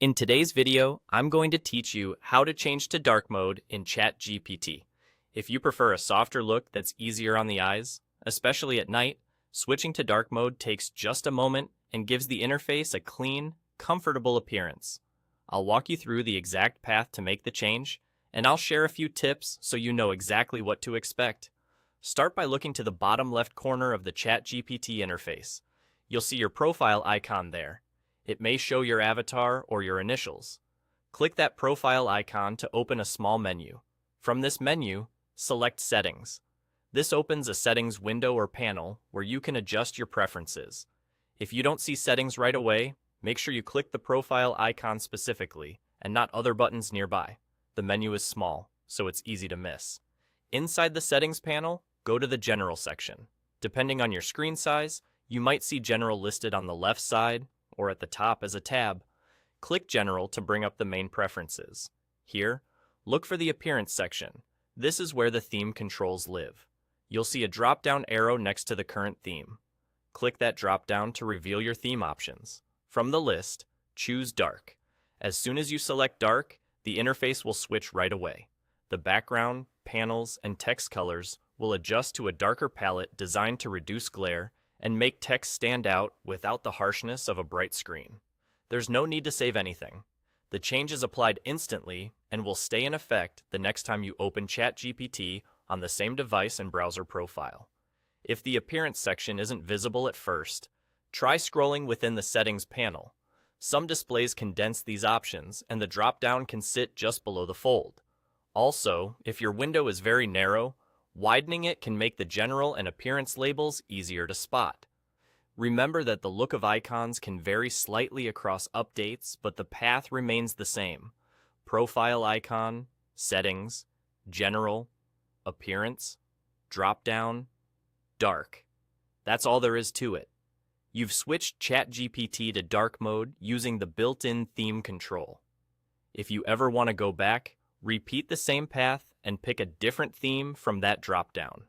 In today's video, I'm going to teach you how to change to dark mode in ChatGPT. If you prefer a softer look that's easier on the eyes, especially at night, switching to dark mode takes just a moment and gives the interface a clean, comfortable appearance. I'll walk you through the exact path to make the change, and I'll share a few tips so you know exactly what to expect. Start by looking to the bottom left corner of the ChatGPT interface. You'll see your profile icon there. It may show your avatar or your initials. Click that profile icon to open a small menu. From this menu, select Settings. This opens a settings window or panel where you can adjust your preferences. If you don't see settings right away, make sure you click the profile icon specifically and not other buttons nearby. The menu is small, so it's easy to miss. Inside the settings panel, go to the General section. Depending on your screen size, you might see General listed on the left side or at the top as a tab. Click General to bring up the main preferences. Here, look for the Appearance section. This is where the theme controls live. You'll see a drop-down arrow next to the current theme. Click that drop-down to reveal your theme options. From the list, choose Dark. As soon as you select Dark, the interface will switch right away. The background, panels, and text colors will adjust to a darker palette designed to reduce glare and make text stand out without the harshness of a bright screen. There's no need to save anything. The change is applied instantly and will stay in effect the next time you open ChatGPT on the same device and browser profile. If the Appearance section isn't visible at first, try scrolling within the Settings panel. Some displays condense these options, and the drop-down can sit just below the fold. Also, if your window is very narrow, widening it can make the general and appearance labels easier to spot. Remember that the look of icons can vary slightly across updates, but the path remains the same. Profile icon, settings, general, appearance, drop-down, dark. That's all there is to it. You've switched ChatGPT to dark mode using the built-in theme control. If you ever want to go back, repeat the same path and pick a different theme from that drop-down.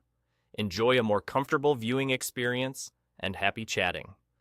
Enjoy a more comfortable viewing experience, and happy chatting.